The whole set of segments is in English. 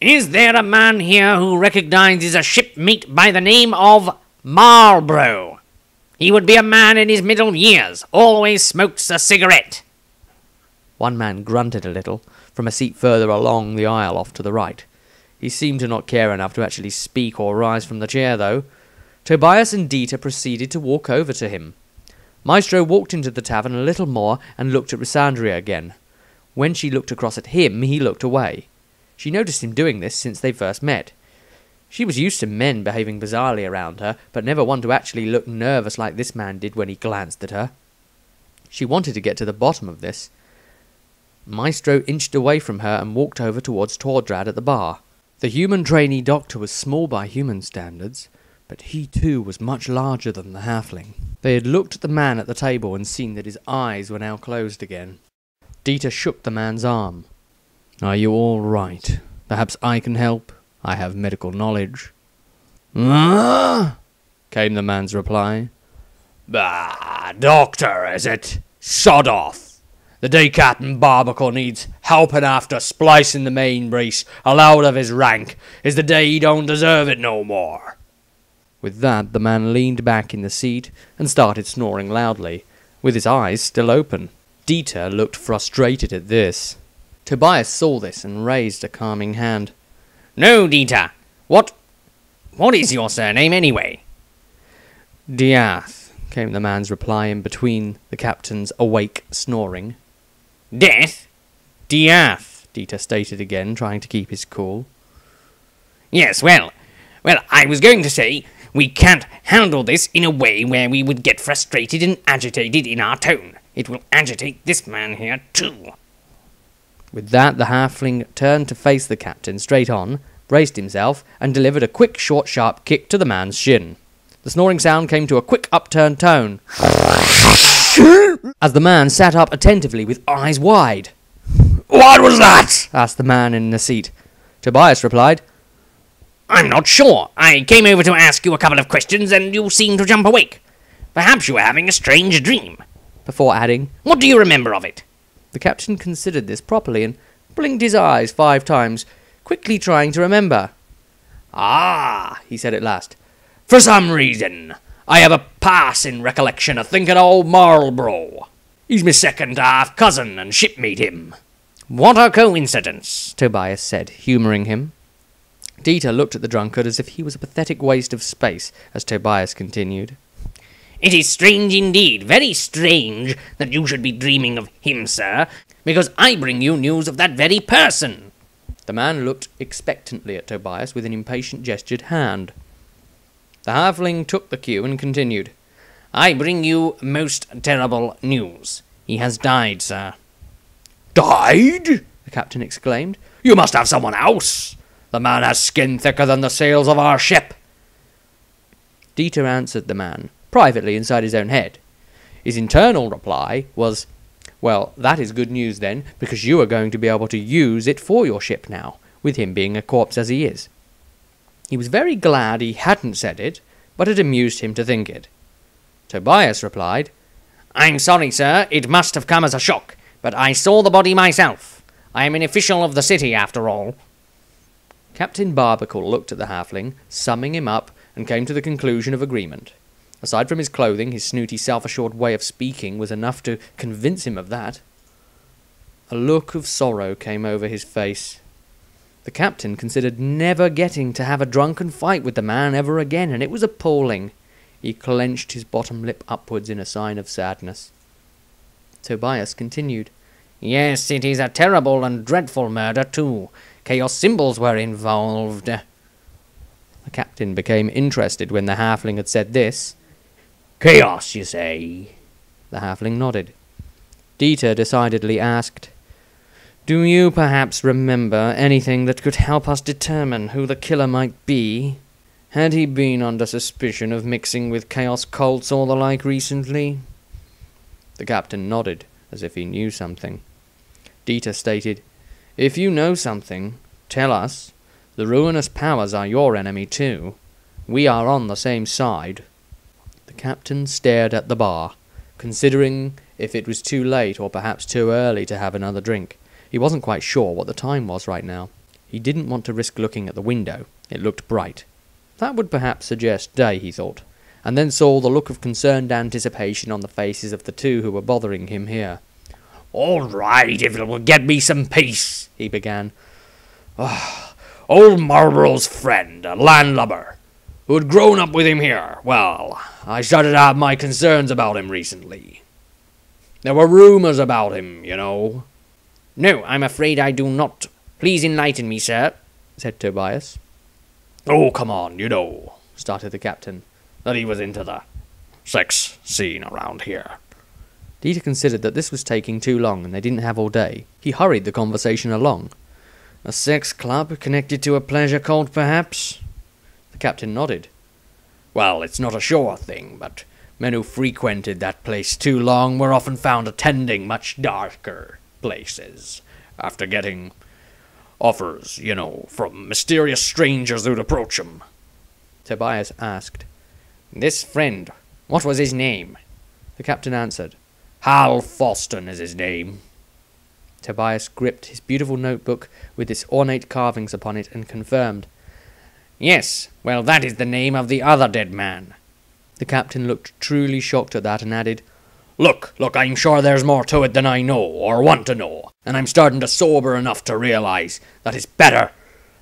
Is there a man here who recognizes a shipmate by the name of Marlborough? He would be a man in his middle years, always smokes a cigarette. One man grunted a little, from a seat further along the aisle off to the right. He seemed to not care enough to actually speak or rise from the chair, though. Tobias and Dieter proceeded to walk over to him. Maestro walked into the tavern a little more and looked at Rysandria again. When she looked across at him, he looked away. She noticed him doing this since they first met. She was used to men behaving bizarrely around her, but never one to actually look nervous like this man did when he glanced at her. She wanted to get to the bottom of this. Maestro inched away from her and walked over towards Tordrad at the bar. The human trainee doctor was small by human standards, but he too was much larger than the halfling. They had looked at the man at the table and seen that his eyes were now closed again. Dieter shook the man's arm. "Are you all right? Perhaps I can help. I have medical knowledge." "Ah?" came the man's reply. "Bah, doctor, is it? Sod off. The day Captain Barbacle needs helping after splicing the main brace allowed of his rank is the day he don't deserve it no more." With that, the man leaned back in the seat and started snoring loudly, with his eyes still open. Dieter looked frustrated at this. Tobias saw this and raised a calming hand. "No, Dieter. What is your surname anyway?" "Diath," came the man's reply in between the captain's awake snoring. "Death?" "Diath," Dieter stated again, trying to keep his cool. "Yes, well, I was going to say, we can't handle this in a way where we would get frustrated and agitated in our tone. It will agitate this man here too." With that, the halfling turned to face the captain straight on, braced himself, and delivered a quick, short, sharp kick to the man's shin. The snoring sound came to a quick upturned tone, as the man sat up attentively with eyes wide. "What was that?" asked the man in the seat. Tobias replied, "I'm not sure. I came over to ask you a couple of questions and you seemed to jump awake. Perhaps you were having a strange dream." Before adding, "What do you remember of it?" The captain considered this properly and blinked his eyes 5 times, quickly trying to remember. "Ah," he said at last. "For some reason, I have a passing recollection of thinking of old Marlborough. He's my second half cousin and shipmate him." "What a coincidence," Tobias said, humouring him. Dieter looked at the drunkard as if he was a pathetic waste of space, as Tobias continued. "It is strange indeed, very strange, that you should be dreaming of him, sir, because I bring you news of that very person." The man looked expectantly at Tobias with an impatient gestured hand. The halfling took the cue and continued. "I bring you most terrible news. He has died, sir." "Died?" the captain exclaimed. "You must have someone else. The man has skin thicker than the sails of our ship." Dieter answered the man, privately inside his own head. His internal reply was, "Well, that is good news then, because you are going to be able to use it for your ship now, with him being a corpse as he is." He was very glad he hadn't said it, but it amused him to think it. Tobias replied, "I'm sorry, sir, it must have come as a shock, but I saw the body myself. I am an official of the city, after all." Captain Barbacle looked at the halfling, summing him up, and came to the conclusion of agreement. Aside from his clothing, his snooty, self-assured way of speaking was enough to convince him of that. A look of sorrow came over his face. The captain considered never getting to have a drunken fight with the man ever again, and it was appalling. He clenched his bottom lip upwards in a sign of sadness. Tobias continued, "Yes, it is a terrible and dreadful murder, too. Chaos symbols were involved." The captain became interested when the halfling had said this. "Chaos, you say?" The halfling nodded. Dieter decidedly asked, "Do you perhaps remember anything that could help us determine who the killer might be? Had he been under suspicion of mixing with chaos cults or the like recently?" The captain nodded, as if he knew something. Dieter stated, "If you know something, tell us. The ruinous powers are your enemy too. We are on the same side." The captain stared at the bar, considering if it was too late or perhaps too early to have another drink. He wasn't quite sure what the time was right now. He didn't want to risk looking at the window. It looked bright. That would perhaps suggest day, he thought, and then saw the look of concerned anticipation on the faces of the two who were bothering him here. "All right, if it will get me some peace," he began. "Old Marlborough's friend, a landlubber, who had grown up with him here. Well, I started to have my concerns about him recently. There were rumours about him, you know." "No, I'm afraid I do not. Please enlighten me, sir," said Tobias. "Oh, come on, you know," started the captain, "that he was into the sex scene around here." Dieter considered that this was taking too long and they didn't have all day. He hurried the conversation along. "A sex club connected to a pleasure cult, perhaps?" The captain nodded. "Well, it's not a sure thing, but men who frequented that place too long were often found attending much darker places, after getting offers, you know, from mysterious strangers who'd approach 'em." Tobias asked. "This friend, what was his name?" The captain answered. "Hal Foston is his name." Tobias gripped his beautiful notebook with its ornate carvings upon it and confirmed. "Yes, well, that is the name of the other dead man." The captain looked truly shocked at that and added, Look, I'm sure there's more to it than I know, or want to know, and I'm starting to sober enough to realise that it's better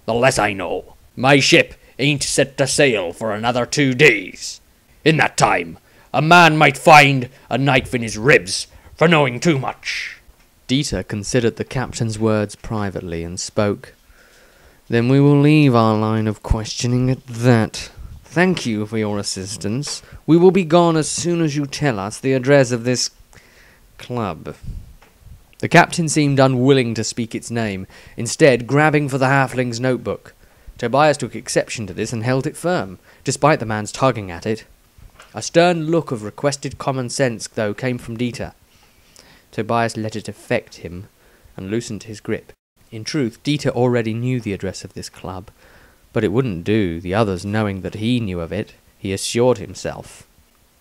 the less I know. My ship ain't set to sail for another 2 days. In that time, a man might find a knife in his ribs for knowing too much." Dieter considered the captain's words privately and spoke. "Then we will leave our line of questioning at that. Thank you for your assistance. We will be gone as soon as you tell us the address of this club." The captain seemed unwilling to speak its name, instead grabbing for the halfling's notebook. Tobias took exception to this and held it firm, despite the man's tugging at it. A stern look of requested common sense, though, came from Dieter. Tobias let it affect him and loosened his grip. In truth, Dieter already knew the address of this club, but it wouldn't do, the others knowing that he knew of it, he assured himself.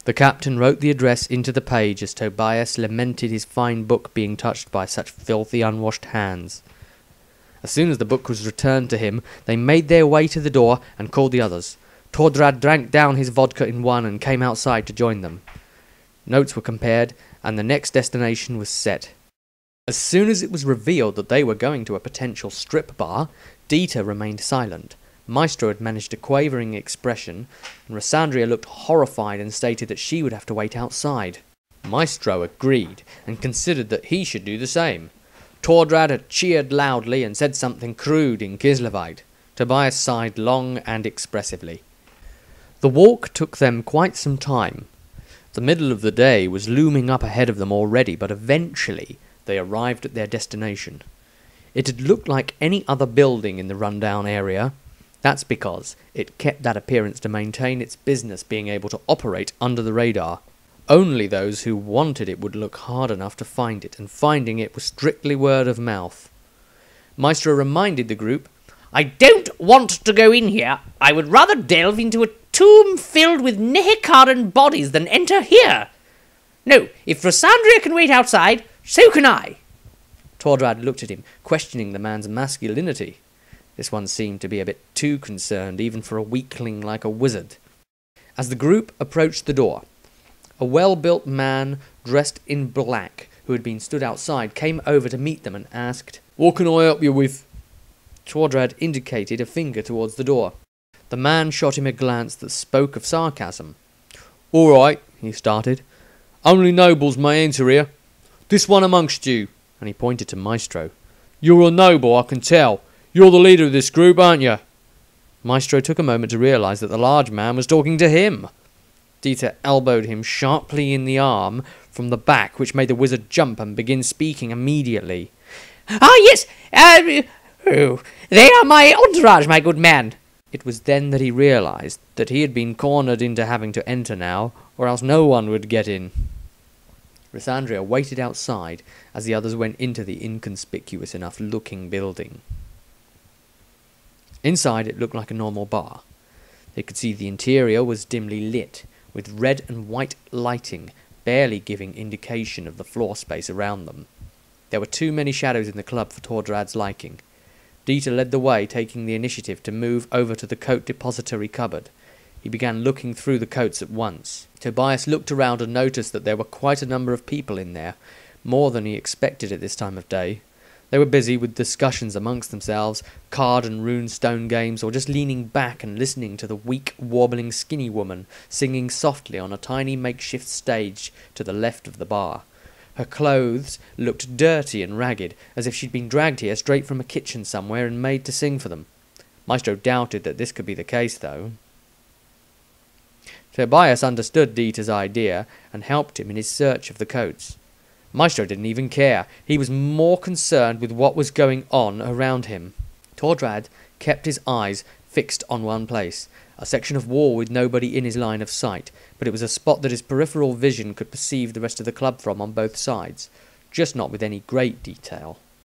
The captain wrote the address into the page as Tobias lamented his fine book being touched by such filthy, unwashed hands. As soon as the book was returned to him, they made their way to the door and called the others. Tordrad drank down his vodka in one and came outside to join them. Notes were compared, and the next destination was set. As soon as it was revealed that they were going to a potential strip bar, Dieter remained silent. Maestro had managed a quavering expression, and Rosandria looked horrified and stated that she would have to wait outside. Maestro agreed, and considered that he should do the same. Tordrad had cheered loudly and said something crude in Kislevite. Tobias sighed long and expressively. The walk took them quite some time. The middle of the day was looming up ahead of them already, but eventually they arrived at their destination. It had looked like any other building in the rundown area. That's because it kept that appearance to maintain its business being able to operate under the radar. Only those who wanted it would look hard enough to find it, and finding it was strictly word of mouth. Maestro reminded the group, "I don't want to go in here. I would rather delve into a tomb filled with Nehekaran bodies than enter here. No, if Rosandria can wait outside, so can I." Tordrad looked at him, questioning the man's masculinity. This one seemed to be a bit too concerned, even for a weakling like a wizard. As the group approached the door, a well-built man dressed in black, who had been stood outside, came over to meet them and asked, "What can I help you with?" Tordrad indicated a finger towards the door. The man shot him a glance that spoke of sarcasm. "All right," he started. "Only nobles may enter here. This one amongst you," and he pointed to Maestro. "You're a noble, I can tell. You're the leader of this group, aren't you?" Maestro took a moment to realise that the large man was talking to him. Dieter elbowed him sharply in the arm from the back, which made the wizard jump and begin speaking immediately. "Ah, yes, they are my entourage, my good man." It was then that he realised that he had been cornered into having to enter now, or else no one would get in. Rosandria waited outside as the others went into the inconspicuous enough looking building. Inside it looked like a normal bar. They could see the interior was dimly lit, with red and white lighting barely giving indication of the floor space around them. There were too many shadows in the club for Tordrad's liking. Dieter led the way, taking the initiative to move over to the coat depository cupboard. He began looking through the coats at once. Tobias looked around and noticed that there were quite a number of people in there, more than he expected at this time of day. They were busy with discussions amongst themselves, card and rune stone games, or just leaning back and listening to the weak, wobbling, skinny woman singing softly on a tiny makeshift stage to the left of the bar. Her clothes looked dirty and ragged, as if she'd been dragged here straight from a kitchen somewhere and made to sing for them. Maestro doubted that this could be the case, though. Tobias understood Dieter's idea and helped him in his search of the coats. Maestro didn't even care. He was more concerned with what was going on around him. Tordrad kept his eyes fixed on one place, a section of wall with nobody in his line of sight, but it was a spot that his peripheral vision could perceive the rest of the club from on both sides, just not with any great detail.